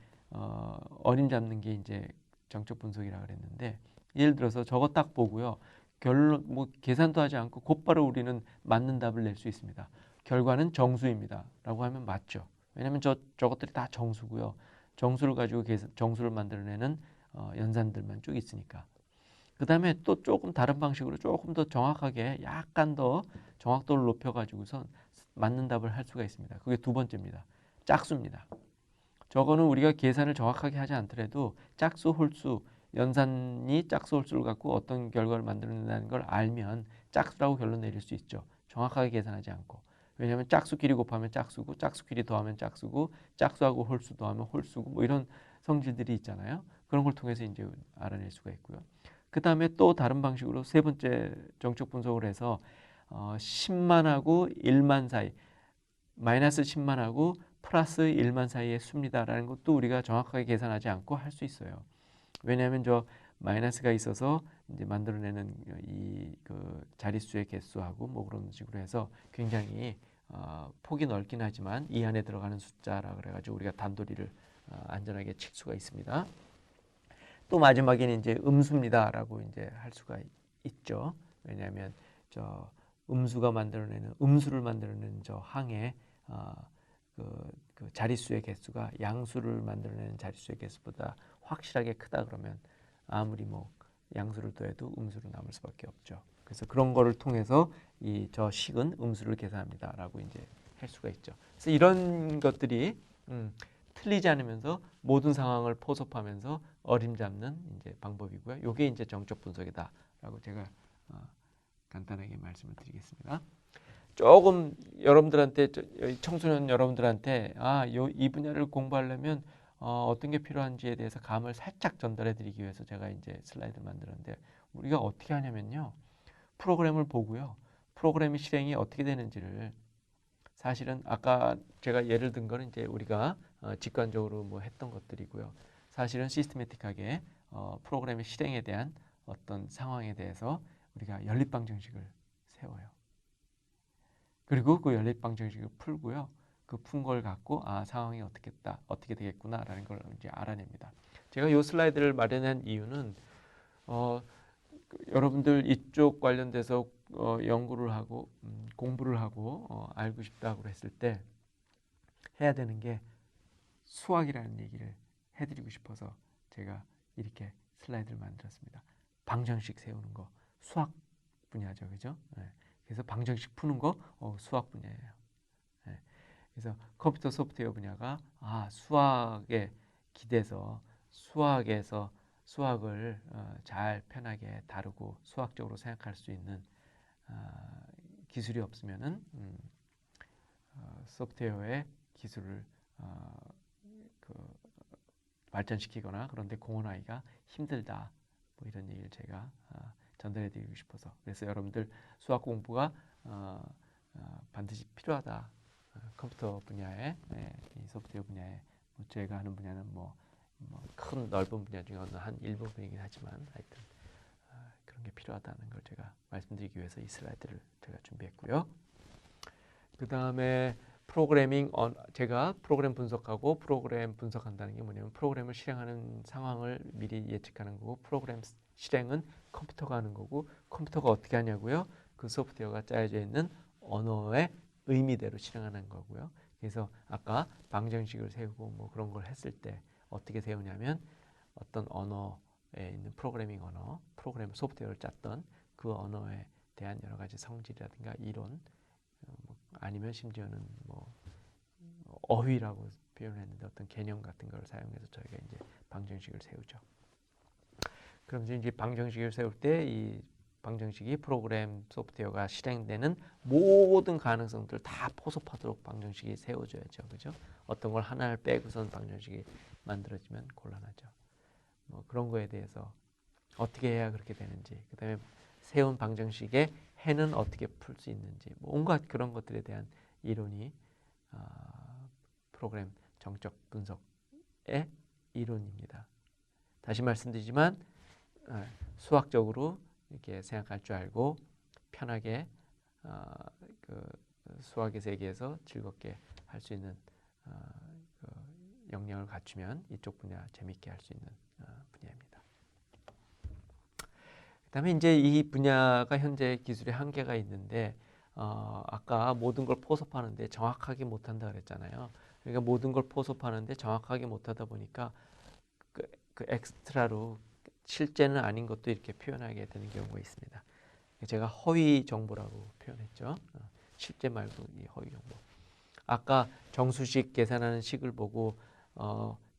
어림잡는 게 이제 정적 분석이라 그랬는데 예를 들어서 저거 딱 보고요. 결론 뭐 계산도 하지 않고 곧바로 우리는 맞는 답을 낼 수 있습니다. 결과는 정수입니다라고 하면 맞죠. 왜냐하면 저것들이 다 정수고요. 정수를 가지고 정수를 만들어내는 연산들만 쭉 있으니까. 그 다음에 또 조금 다른 방식으로 조금 더 정확하게 약간 더 정확도를 높여가지고서 맞는 답을 할 수가 있습니다. 그게 두 번째입니다. 짝수입니다. 저거는 우리가 계산을 정확하게 하지 않더라도 짝수, 홀수, 연산이 짝수, 홀수를 갖고 어떤 결과를 만들어낸다는 걸 알면 짝수라고 결론 내릴 수 있죠. 정확하게 계산하지 않고. 왜냐하면 짝수끼리 곱하면 짝수고 짝수끼리 더하면 짝수고 짝수하고 홀수 더하면 홀수고 뭐 이런 성질들이 있잖아요. 그런 걸 통해서 이제 알아낼 수가 있고요. 그 다음에 또 다른 방식으로 세 번째 정적 분석을 해서 10만하고 1만 사이, 마이너스 10만하고 플러스 1만 사이의 수입니다라는 것도 우리가 정확하게 계산하지 않고 할 수 있어요. 왜냐하면 저 마이너스가 있어서 이제 만들어내는 이 그 자릿수의 개수하고 뭐 그런 식으로 해서 굉장히 폭이 넓긴 하지만 이 안에 들어가는 숫자라 그래가지고 우리가 단도리를 안전하게 칠 수가 있습니다. 또 마지막에는 이제 음수입니다라고 이제 할 수가 있죠. 왜냐하면 저 음수가 만들어내는 음수를 만들어내는 저 항의 그 자릿수의 개수가 양수를 만들어내는 자릿수의 개수보다 확실하게 크다 그러면 아무리 뭐 양수를 더해도 음수로 남을 수밖에 없죠. 그래서 그런 거를 통해서 이 저 식은 음수를 계산합니다라고 이제 할 수가 있죠. 그래서 이런 것들이 틀리지 않으면서 모든 상황을 포섭하면서 어림잡는 이제 방법이고요. 이게 이제 정적 분석이다라고 제가 간단하게 말씀을 드리겠습니다. 조금 여러분들한테 청소년 여러분들한테 이 분야를 공부하려면 어떤 게 필요한지에 대해서 감을 살짝 전달해 드리기 위해서 제가 이제 슬라이드를 만들었는데 우리가 어떻게 하냐면요. 프로그램을 보고요. 프로그램의 실행이 어떻게 되는지를 사실은 아까 제가 예를 든 거는 이제 우리가 직관적으로 뭐 했던 것들이고요. 사실은 시스테매틱하게 프로그램의 실행에 대한 어떤 상황에 대해서 우리가 연립방정식을 세워요. 그리고 그 연립방정식을 풀고요. 그 푼 걸 갖고 상황이 어떻게 되겠구나라는 걸 이제 알아냅니다. 제가 이 슬라이드를 마련한 이유는 여러분들 이쪽 관련돼서 연구를 하고 공부를 하고 알고 싶다고 했을 때 해야 되는 게 수학이라는 얘기를 해드리고 싶어서 제가 이렇게 슬라이드를 만들었습니다. 방정식 세우는 거 수학 분야죠, 그죠? 네. 그래서 방정식 푸는 거 수학 분야예요. 네. 그래서 컴퓨터 소프트웨어 분야가 수학에 기대서 수학에서 수학을 잘 편하게 다루고 수학적으로 생각할 수 있는 기술이 없으면은 소프트웨어의 기술을 그 발전시키거나 그런데 공헌하기가 힘들다. 뭐 이런 얘기를 제가 전달해드리고 싶어서 그래서 여러분들 수학 공부가 반드시 필요하다. 컴퓨터 분야에 이 소프트웨어 분야에 제가 하는 분야는 뭐 큰 넓은 분야 중에 어느 한 일부분이긴 하지만 하여튼 그런 게 필요하다는 걸 제가 말씀드리기 위해서 이 슬라이드를 제가 준비했고요. 그 다음에 제가 프로그램 분석하고 프로그램 분석한다는 게 뭐냐면 프로그램을 실행하는 상황을 미리 예측하는 거고 프로그램 실행은 컴퓨터가 하는 거고 컴퓨터가 어떻게 하냐고요? 그 소프트웨어가 짜여져 있는 언어의 의미대로 실행하는 거고요. 그래서 아까 방정식을 세우고 뭐 그런 걸 했을 때 어떻게 세우냐면 어떤 언어에 있는 프로그래밍 언어, 프로그램 소프트웨어를 짰던 그 언어에 대한 여러 가지 성질이라든가 이론 아니면 심지어는 뭐 어휘라고 표현했는데 어떤 개념 같은 걸 사용해서 저희가 이제 방정식을 세우죠. 그럼 이제 방정식을 세울 때 이 방정식이 프로그램 소프트웨어가 실행되는 모든 가능성들을 다 포섭하도록 방정식이 세워져야죠. 그죠? 어떤 걸 하나를 빼고선 방정식이 만들어지면 곤란하죠. 뭐 그런 거에 대해서 어떻게 해야 그렇게 되는지, 그 다음에 세운 방정식의 해는 어떻게 풀 수 있는지, 뭐 온갖 그런 것들에 대한 이론이 프로그램 정적 분석의 이론입니다. 다시 말씀드리지만 수학적으로 이렇게 생각할 줄 알고 편하게 그 수학의 세계에서 즐겁게 할 수 있는 그 역량을 갖추면 이쪽 분야 재밌게 할 수 있는 분야입니다. 그다음에 이제 이 분야가 현재 기술의 한계가 있는데 아까 모든 걸 포섭하는데 정확하게 못한다 그랬잖아요. 그러니까 모든 걸 포섭하는데 정확하게 못하다 보니까 그 엑스트라로 실제는 아닌 것도 이렇게 표현하게 되는 경우가 있습니다. 제가 허위 정보라고 표현했죠. 실제 말고 이 허위 정보. 아까 정수식 계산하는 식을 보고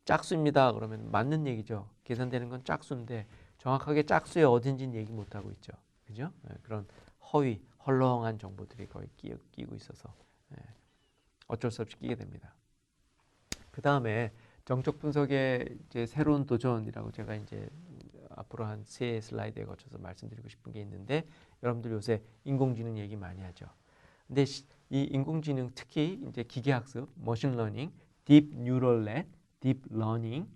짝수입니다. 그러면 맞는 얘기죠. 계산되는 건 짝수인데 정확하게 짝수의 어딘지는 얘기 못 하고 있죠. 그죠? 그런 허위, 헐렁한 정보들이 거의 끼고 있어서 어쩔 수 없이 끼게 됩니다. 그 다음에 정적 분석의 이제 새로운 도전이라고 제가 이제 앞으로 한 3슬라이드에 거쳐서 말씀드리고 싶은 게 있는데 여러분들 요새 인공지능 얘기 많이 하죠. 근데 이 인공지능 특히 이제 기계학습, 머신러닝, 딥 뉴럴 넷, 딥 러닝,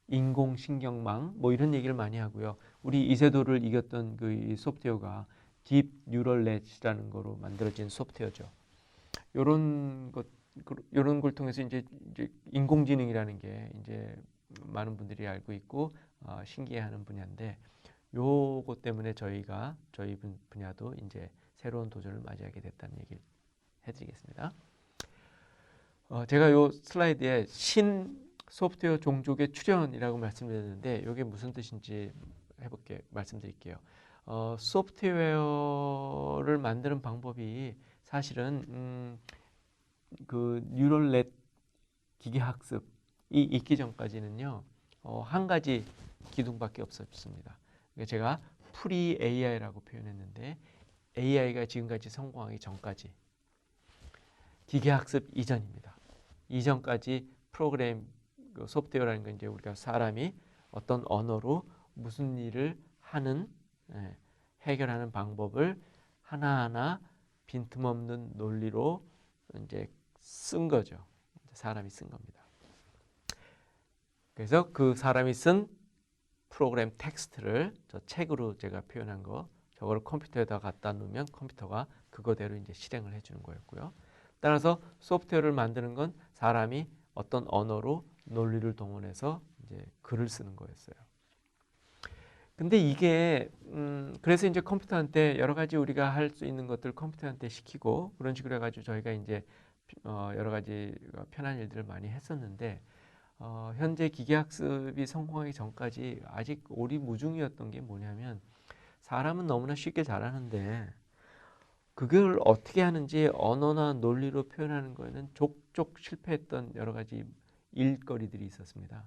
인공신경망 뭐 이런 얘기를 많이 하고요. 우리 이세돌을 이겼던 그 소프트웨어가 딥 뉴럴 넷이라는 거로 만들어진 소프트웨어죠. 요런 걸 통해서 이제 인공지능이라는 게 이제 많은 분들이 알고 있고 신기해하는 분야인데 요것 때문에 저희 분야도 이제 새로운 도전을 맞이하게 됐다는 얘기를 해드리겠습니다. 제가 요 슬라이드에 신 소프트웨어 종족의 출현이라고 말씀드렸는데 이게 무슨 뜻인지 말씀드릴게요. 소프트웨어를 만드는 방법이 사실은 그 뉴럴넷 기계학습이 있기 전까지는요 한 가지 기둥밖에 없었습니다. 제가 프리 AI라고 표현했는데 AI가 지금까지 성공하기 전까지 기계학습 이전입니다. 이전까지 프로그램 소프트웨어라는 건 이제 우리가 사람이 어떤 언어로 무슨 일을 하는 해결하는 방법을 하나하나 빈틈없는 논리로 이제 쓴 거죠. 사람이 쓴 겁니다. 그래서 그 사람이 쓴 프로그램 텍스트를 저 책으로 제가 표현한 거 저거를 컴퓨터에다 갖다 놓으면 컴퓨터가 그거대로 이제 실행을 해주는 거였고요. 따라서 소프트웨어를 만드는 건 사람이 어떤 언어로 논리를 동원해서 이제 글을 쓰는 거였어요. 근데 이게 그래서 이제 컴퓨터한테 여러 가지 우리가 할 수 있는 것들 컴퓨터한테 시키고 그런 식으로 해가지고 저희가 이제 여러 가지 편한 일들을 많이 했었는데 현재 기계학습이 성공하기 전까지 아직 오리무중이었던 게 뭐냐면 사람은 너무나 쉽게 잘하는데 그걸 어떻게 하는지 언어나 논리로 표현하는 거에는 족족 실패했던 여러 가지 일거리들이 있었습니다.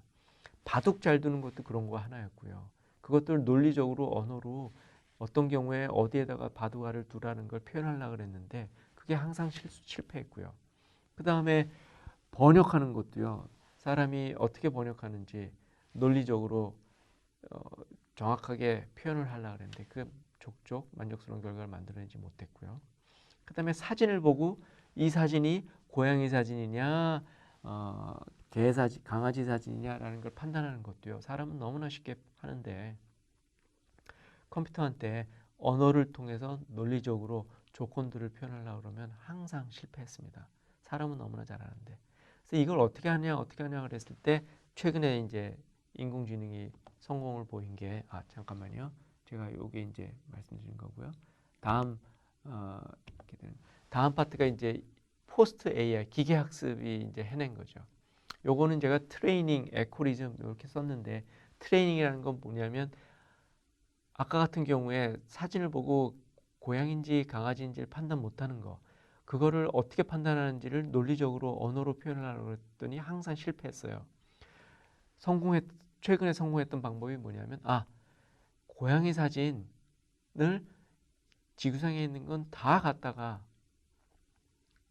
바둑 잘 두는 것도 그런 거 하나였고요. 그것들 논리적으로 언어로 어떤 경우에 어디에다가 바둑알을 두라는 걸 표현하려고 그랬는데 그게 항상 실패했고요. 그 다음에 번역하는 것도요. 사람이 어떻게 번역하는지 논리적으로 정확하게 표현을 하려고 그랬는데 그 족족 만족스러운 결과를 만들어내지 못했고요. 그 다음에 사진을 보고 이 사진이 고양이 사진이냐 개 사진, 강아지 사진이냐라는 걸 판단하는 것도요. 사람은 너무나 쉽게 하는데 컴퓨터한테 언어를 통해서 논리적으로 조건들을 표현하려고 그러면 항상 실패했습니다. 사람은 너무나 잘하는데. 그래서 이걸 어떻게 하냐 그랬을 때 최근에 이제 인공지능이 성공을 보인 게 잠깐만요. 제가 요게 이제 말씀드린 거고요. 다음 다음 파트가 이제 포스트 AI 기계학습이 이제 해낸 거죠. 요거는 제가 트레이닝, 에코리즘 이렇게 썼는데 트레이닝이라는 건 뭐냐면 아까 같은 경우에 사진을 보고 고양인지 강아지인지를 판단 못하는 거 그거를 어떻게 판단하는지를 논리적으로 언어로 표현하려고 했더니 항상 실패했어요. 최근에 성공했던 방법이 뭐냐면 고양이 사진을 지구상에 있는 건 다 갖다가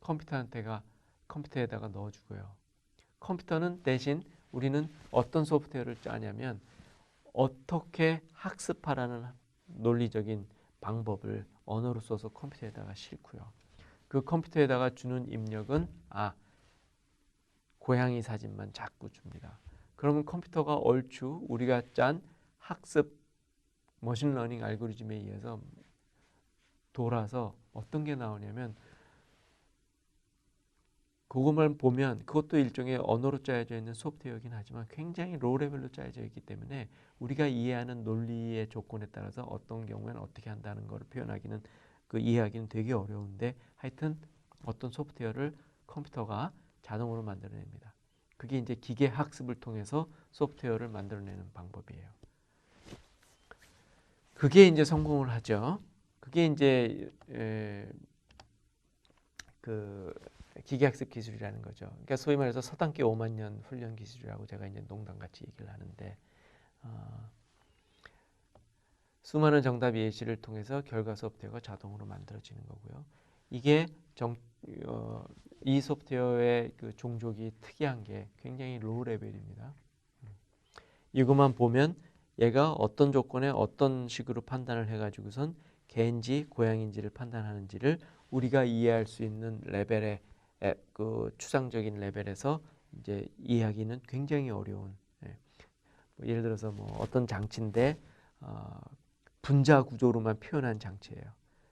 컴퓨터에다가 넣어주고요. 컴퓨터는 대신 우리는 어떤 소프트웨어를 짜냐면 어떻게 학습하라는 논리적인 방법을 언어로 써서 컴퓨터에다가 싣고요. 그 컴퓨터에다가 주는 입력은 고양이 사진만 자꾸 줍니다. 그러면 컴퓨터가 얼추 우리가 짠 학습 머신러닝 알고리즘에 의해서 돌아서 어떤 게 나오냐면 그것만 보면 그것도 일종의 언어로 짜여져 있는 소프트웨어이긴 하지만 굉장히 로우 레벨로 짜여져 있기 때문에 우리가 이해하는 논리의 조건에 따라서 어떤 경우에는 어떻게 한다는 것을 표현하기는 그 이해하기는 되게 어려운데 하여튼 어떤 소프트웨어를 컴퓨터가 자동으로 만들어냅니다. 그게 이제 기계 학습을 통해서 소프트웨어를 만들어내는 방법이에요. 그게 이제 성공을 하죠. 그게 이제 그 기계학습 기술이라는 거죠. 그러니까 소위 말해서 서당계 5만 년 훈련 기술이라고 제가 이제 농담같이 얘기를 하는데 수많은 정답 예시를 통해서 결과 소프트웨어가 자동으로 만들어지는 거고요. 이게 이 소프트웨어의 그 종족이 특이한 게 굉장히 로우 레벨입니다. 이것만 보면 얘가 어떤 조건에 어떤 식으로 판단을 해가지고선 개인지 고양인지를 판단하는지를 우리가 이해할 수 있는 레벨의 그 추상적인 레벨에서 이제 이해하기는 굉장히 어려운. 뭐 예를 들어서 뭐 어떤 장치인데 분자 구조로만 표현한 장치예요.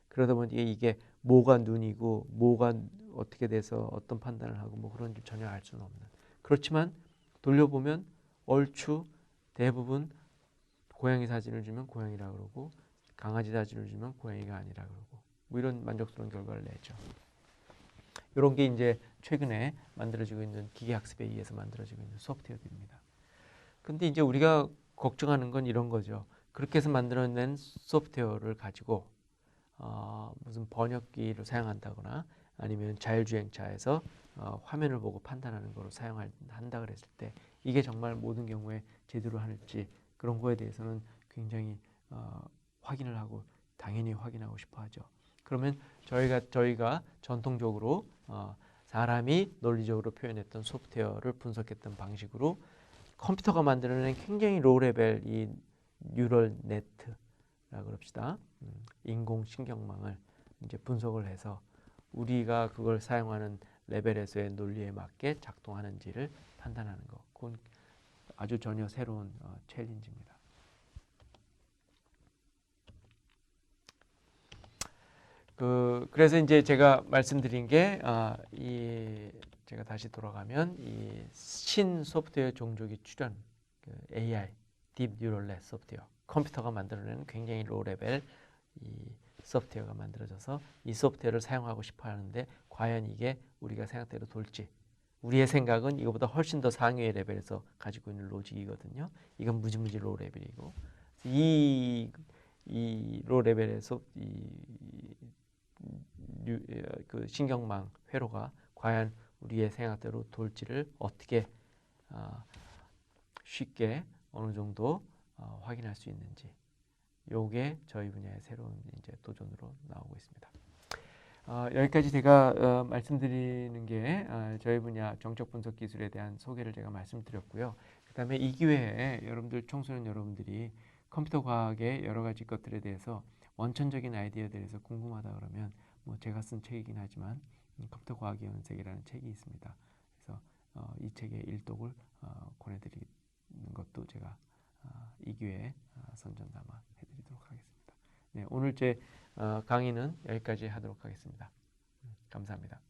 그러다 보니 이게 뭐가 눈이고 뭐가 어떻게 돼서 어떤 판단을 하고 뭐 그런 줄 전혀 알 수는 없는. 그렇지만 돌려보면 얼추 대부분 고양이 사진을 주면 고양이라 그러고 강아지 사진을 주면 고양이가 아니라 그러고 뭐 이런 만족스러운 결과를 내죠. 이런 게 이제 최근에 만들어지고 있는 기계학습에 의해서 만들어지고 있는 소프트웨어들입니다. 근데 이제 우리가 걱정하는 건 이런 거죠. 그렇게 해서 만들어낸 소프트웨어를 가지고 무슨 번역기를 사용한다거나 아니면 자율주행차에서 화면을 보고 판단하는 거로 사용한다 그랬을 때 이게 정말 모든 경우에 제대로 하는지 그런 거에 대해서는 굉장히 확인을 하고 당연히 확인하고 싶어 하죠. 그러면 저희가 전통적으로 사람이 논리적으로 표현했던 소프트웨어를 분석했던 방식으로 컴퓨터가 만들어낸 굉장히 로우 레벨 이 뉴럴 네트라고 그럽시다. 인공신경망을 이제 분석을 해서 우리가 그걸 사용하는 레벨에서의 논리에 맞게 작동하는지를 판단하는 거. 그건 아주 전혀 새로운 챌린지입니다. 그래서 이제 제가 말씀드린 게 제가 다시 돌아가면 이 신소프트웨어 종족이 출현 AI 딥 뉴럴 넷 소프트웨어 컴퓨터가 만들어내는 굉장히 로우 레벨 이 소프트웨어가 만들어져서 이 소프트웨어를 사용하고 싶어 하는데 과연 이게 우리가 생각대로 돌지 우리의 생각은 이거보다 훨씬 더 상위의 레벨에서 가지고 있는 로직이거든요. 이건 무지무지 로우 레벨이고 이 로우 레벨에서 그 신경망 회로가 과연 우리의 생각대로 돌지를 어떻게 쉽게 어느 정도 확인할 수 있는지 요게 저희 분야의 새로운 이제 도전으로 나오고 있습니다. 여기까지 제가 말씀드리는 게 저희 분야 정적 분석 기술에 대한 소개를 제가 말씀드렸고요. 그다음에 이 기회에 여러분들 청소년 여러분들이 컴퓨터 과학의 여러 가지 것들에 대해서 원천적인 아이디어에 대해서 궁금하다 그러면 뭐 제가 쓴 책이긴 하지만 컴퓨터 과학의 연색이라는 책이 있습니다. 그래서 이 책의 일독을 권해드리는 것도 제가 이 기회에 선전담아 해드리도록 하겠습니다. 네, 오늘 제 강의는 여기까지 하도록 하겠습니다. 감사합니다.